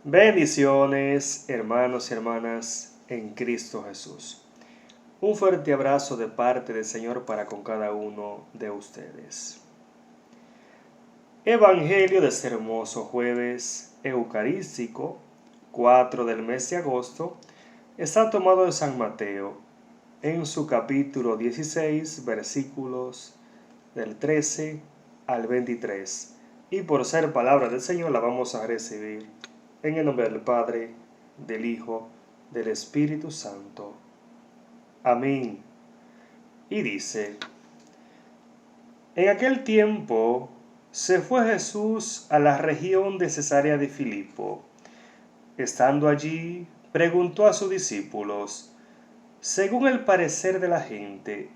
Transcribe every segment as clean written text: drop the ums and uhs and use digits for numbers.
Bendiciones, hermanos y hermanas, en Cristo Jesús. Un fuerte abrazo de parte del Señor para con cada uno de ustedes. Evangelio de este hermoso jueves eucarístico, 4 del mes de agosto, está tomado de San Mateo, en su capítulo 16, versículos del 13 al 23. Y por ser palabra del Señor la vamos a recibir en el nombre del Padre, del Hijo, del Espíritu Santo. Amén. Y dice: En aquel tiempo se fue Jesús a la región de Cesarea de Filipo. Estando allí, preguntó a sus discípulos, según el parecer de la gente,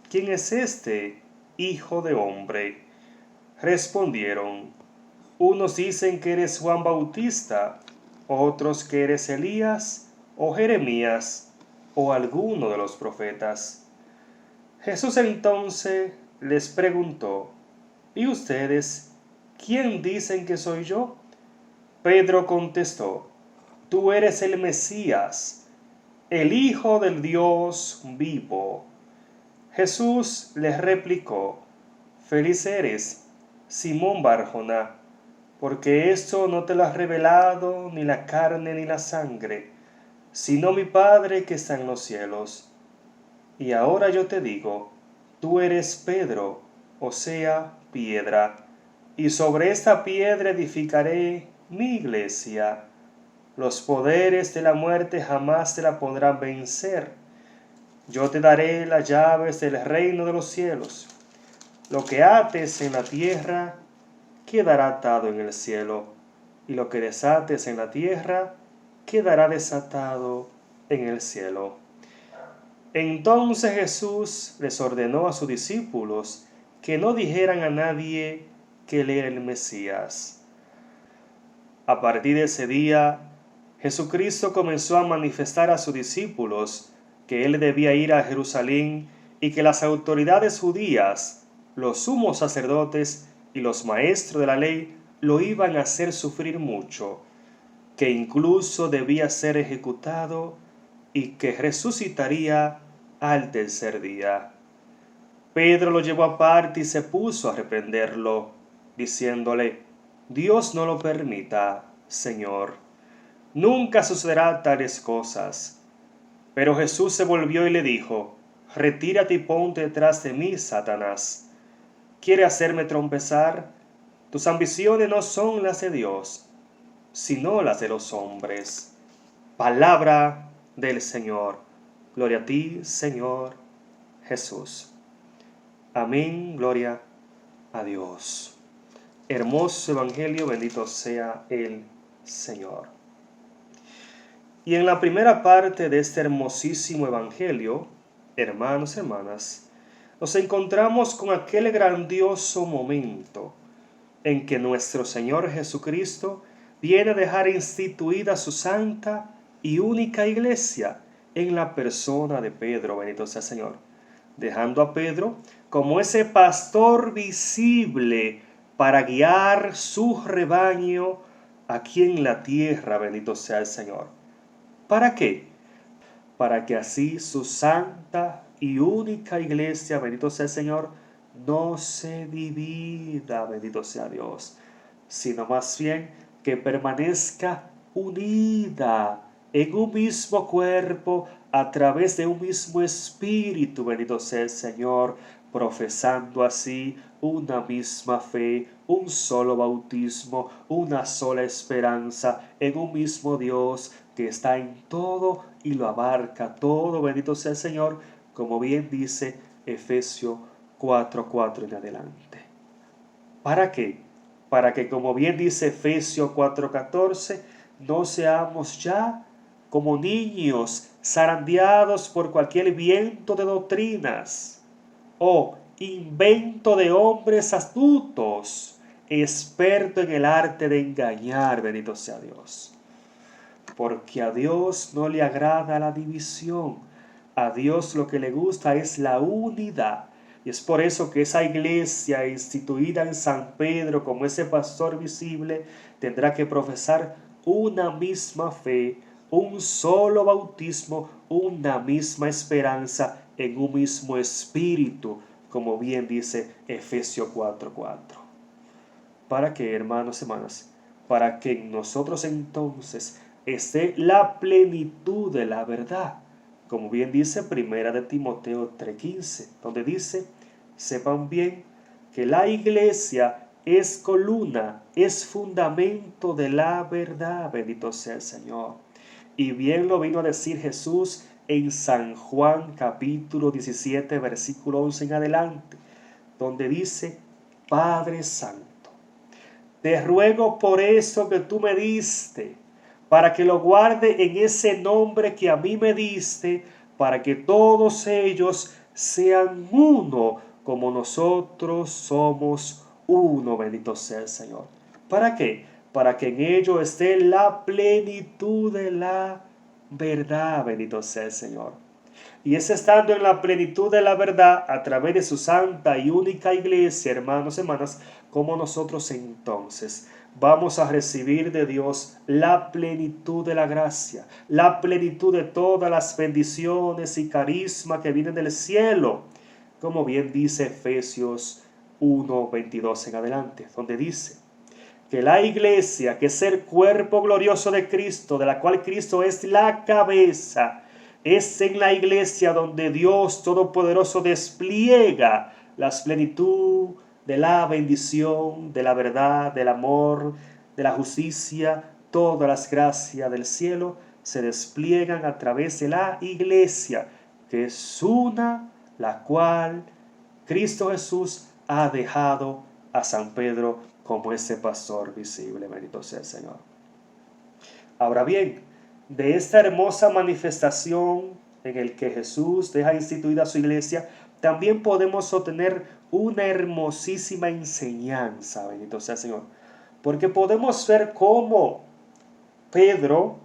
¿quién es este Hijo de Hombre? Respondieron: unos dicen que eres Juan Bautista, otros que eres Elías o Jeremías o alguno de los profetas. Jesús entonces les preguntó: ¿y ustedes quién dicen que soy yo? Pedro contestó: tú eres el Mesías, el Hijo del Dios vivo. Jesús les replicó: feliz eres, Simón Barjona, porque esto no te lo ha revelado ni la carne ni la sangre, sino mi Padre que está en los cielos. Y ahora yo te digo, tú eres Pedro, o sea, piedra, y sobre esta piedra edificaré mi iglesia. Los poderes de la muerte jamás te la podrán vencer. Yo te daré las llaves del reino de los cielos. Lo que ates en la tierra quedará atado en el cielo, y lo que desates en la tierra quedará desatado en el cielo. Entonces Jesús les ordenó a sus discípulos que no dijeran a nadie que él era el Mesías. A partir de ese día, Jesucristo comenzó a manifestar a sus discípulos que él debía ir a Jerusalén y que las autoridades judías, los sumos sacerdotes y los maestros de la ley lo iban a hacer sufrir mucho, que incluso debía ser ejecutado y que resucitaría al tercer día. Pedro lo llevó aparte y se puso a reprenderlo, diciéndole: Dios no lo permita, Señor. Nunca sucederá tales cosas. Pero Jesús se volvió y le dijo: retírate y ponte detrás de mí, Satanás. ¿Quiere hacerme tropezar? Tus ambiciones no son las de Dios, sino las de los hombres. Palabra del Señor. Gloria a ti, Señor Jesús. Amén, gloria a Dios. Hermoso Evangelio, bendito sea el Señor. Y en la primera parte de este hermosísimo Evangelio, hermanos y hermanas, nos encontramos con aquel grandioso momento en que nuestro Señor Jesucristo viene a dejar instituida su santa y única iglesia en la persona de Pedro, bendito sea el Señor, dejando a Pedro como ese pastor visible para guiar su rebaño aquí en la tierra, bendito sea el Señor. ¿Para qué? Para que así su santa y única iglesia, bendito sea el Señor, no se divida, bendito sea Dios, sino más bien que permanezca unida en un mismo cuerpo a través de un mismo espíritu, bendito sea el Señor, profesando así una misma fe, un solo bautismo, una sola esperanza en un mismo Dios que está en todo y lo abarca todo, bendito sea el Señor, como bien dice Efesios 4:4 en adelante. ¿Para qué? Para que, como bien dice Efesios 4:14, no seamos ya como niños zarandeados por cualquier viento de doctrinas o invento de hombres astutos, expertos en el arte de engañar, bendito sea Dios. Porque a Dios no le agrada la división, a Dios lo que le gusta es la unidad. Y es por eso que esa iglesia instituida en San Pedro como ese pastor visible tendrá que profesar una misma fe, un solo bautismo, una misma esperanza, en un mismo espíritu, como bien dice Efesios 4:4. ¿Para qué, hermanos y hermanas? Para que en nosotros entonces esté la plenitud de la verdad. Como bien dice Primera de Timoteo 3:15, donde dice, sepan bien que la iglesia es columna, es fundamento de la verdad, bendito sea el Señor. Y bien lo vino a decir Jesús en San Juan capítulo 17, versículo 11 en adelante, donde dice, Padre Santo, te ruego por eso que tú me diste, para que lo guarde en ese nombre que a mí me diste, para que todos ellos sean uno, como nosotros somos uno, bendito sea el Señor. ¿Para qué? Para que en ellos esté la plenitud de la verdad, bendito sea el Señor. Y es estando en la plenitud de la verdad, a través de su santa y única iglesia, hermanos y hermanas, como nosotros entonces vamos a recibir de Dios la plenitud de la gracia, la plenitud de todas las bendiciones y carisma que vienen del cielo, como bien dice Efesios 1:22 en adelante, donde dice que la iglesia, que es el cuerpo glorioso de Cristo, de la cual Cristo es la cabeza, es en la iglesia donde Dios Todopoderoso despliega la plenitud de la bendición, de la verdad, del amor, de la justicia. Todas las gracias del cielo se despliegan a través de la iglesia, que es una, la cual Cristo Jesús ha dejado a San Pedro como ese pastor visible. Bendito sea el Señor. Ahora bien, de esta hermosa manifestación en el que Jesús deja instituida su iglesia, también podemos obtener una hermosísima enseñanza, bendito sea el Señor. Porque podemos ver cómo Pedro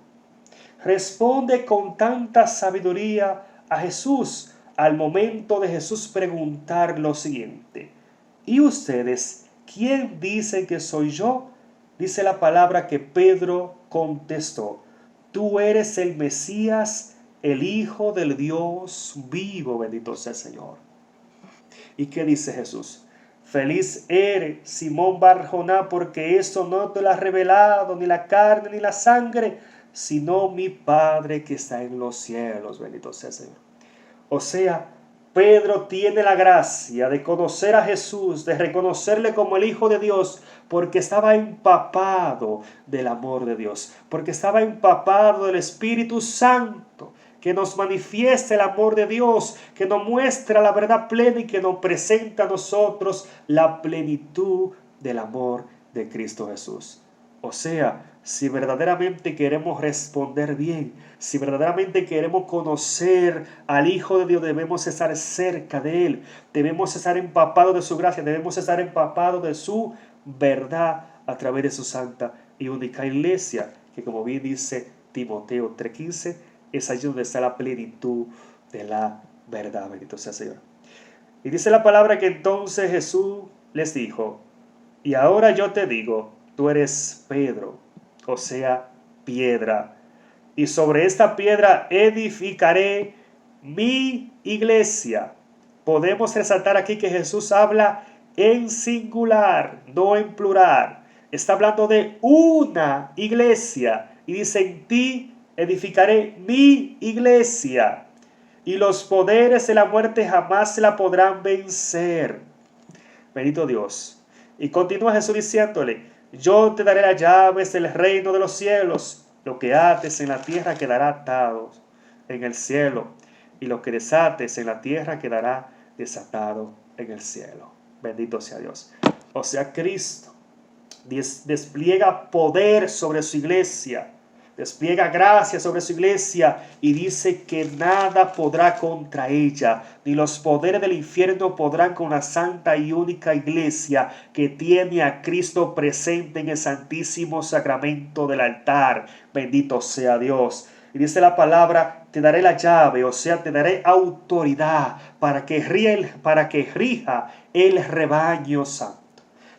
responde con tanta sabiduría a Jesús al momento de Jesús preguntar lo siguiente: ¿y ustedes quién dicen que soy yo? Dice la palabra que Pedro contestó: tú eres el Mesías, el Hijo del Dios vivo, bendito sea el Señor. ¿Y qué dice Jesús? Feliz eres, Simón Barjoná, porque esto no te lo ha revelado ni la carne ni la sangre, sino mi Padre que está en los cielos, bendito sea el Señor. O sea, Pedro tiene la gracia de conocer a Jesús, de reconocerle como el Hijo de Dios, porque estaba empapado del amor de Dios, porque estaba empapado del Espíritu Santo, que nos manifiesta el amor de Dios, que nos muestra la verdad plena y que nos presenta a nosotros la plenitud del amor de Cristo Jesús. O sea, si verdaderamente queremos responder bien, si verdaderamente queremos conocer al Hijo de Dios, debemos estar cerca de Él, debemos estar empapados de su gracia, debemos estar empapados de su verdad a través de su santa y única iglesia, que como bien dice Timoteo 3:15, es allí donde está la plenitud de la verdad, bendito sea el Señor. Y dice la palabra que entonces Jesús les dijo: y ahora yo te digo, tú eres Pedro, o sea, piedra, y sobre esta piedra edificaré mi iglesia. Podemos resaltar aquí que Jesús habla en singular, no en plural. Está hablando de una iglesia y dice: en ti edificaré mi iglesia, y los poderes de la muerte jamás la podrán vencer. Bendito Dios. Y continúa Jesús diciéndole: yo te daré las llaves del reino de los cielos. Lo que ates en la tierra quedará atado en el cielo, y lo que desates en la tierra quedará desatado en el cielo. Bendito sea Dios. O sea, Cristo despliega poder sobre su iglesia, despliega gracia sobre su iglesia y dice que nada podrá contra ella, ni los poderes del infierno podrán con la santa y única iglesia que tiene a Cristo presente en el santísimo sacramento del altar. Bendito sea Dios. Y dice la palabra: te daré la llave, o sea, te daré autoridad para que rija el rebaño santo.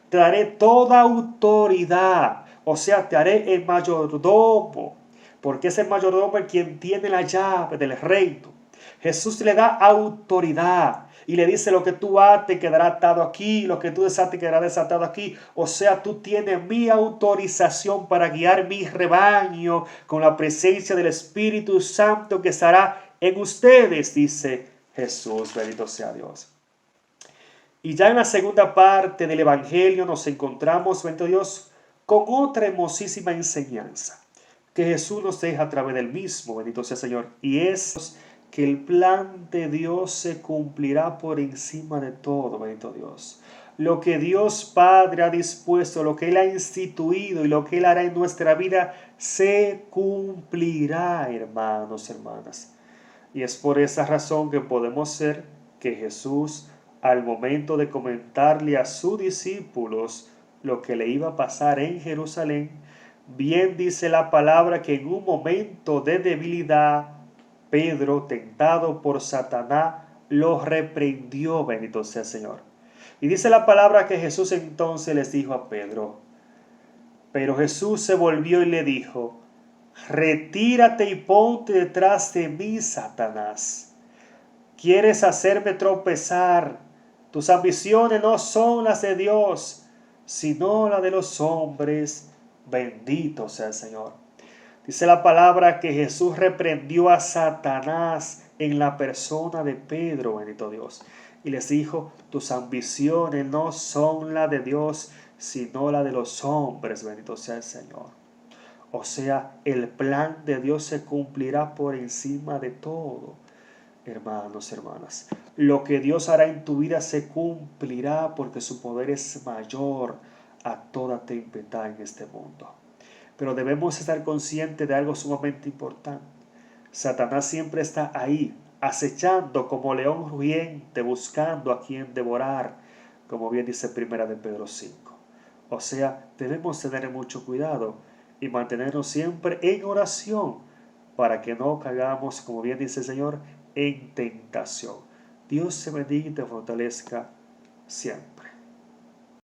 Te daré toda autoridad. O sea, te haré el mayordomo, porque es el mayordomo el quien tiene la llave del reino. Jesús le da autoridad y le dice: lo que tú ates quedará atado aquí, lo que tú desates quedará desatado aquí. O sea, tú tienes mi autorización para guiar mi rebaño con la presencia del Espíritu Santo que estará en ustedes, dice Jesús. Bendito sea Dios. Y ya en la segunda parte del Evangelio nos encontramos, bendito Dios, con otra hermosísima enseñanza que Jesús nos deja a través del mismo, bendito sea el Señor, y es que el plan de Dios se cumplirá por encima de todo, bendito Dios. Lo que Dios Padre ha dispuesto, lo que Él ha instituido y lo que Él hará en nuestra vida, se cumplirá, hermanos, hermanas. Y es por esa razón que podemos ser que Jesús, al momento de comentarle a sus discípulos lo que le iba a pasar en Jerusalén, bien dice la palabra que en un momento de debilidad, Pedro, tentado por Satanás, lo reprendió, bendito sea el Señor. Y dice la palabra que Jesús entonces les dijo a Pedro, pero Jesús se volvió y le dijo: retírate y ponte detrás de mí, Satanás. Quieres hacerme tropezar. Tus ambiciones no son las de Dios, sino las de los hombres. Bendito sea el Señor. Dice la palabra que Jesús reprendió a Satanás en la persona de Pedro, bendito Dios. Y les dijo: tus ambiciones no son las de Dios, sino las de los hombres. Bendito sea el Señor. O sea, el plan de Dios se cumplirá por encima de todo. Hermanos, hermanas, lo que Dios hará en tu vida se cumplirá porque su poder es mayor a toda tempestad en este mundo. Pero debemos estar conscientes de algo sumamente importante. Satanás siempre está ahí, acechando como león rugiente, buscando a quien devorar, como bien dice Primera de Pedro 5. O sea, debemos tener mucho cuidado y mantenernos siempre en oración para que no caigamos, como bien dice el Señor, en tentación. Dios te bendiga y te fortalezca siempre.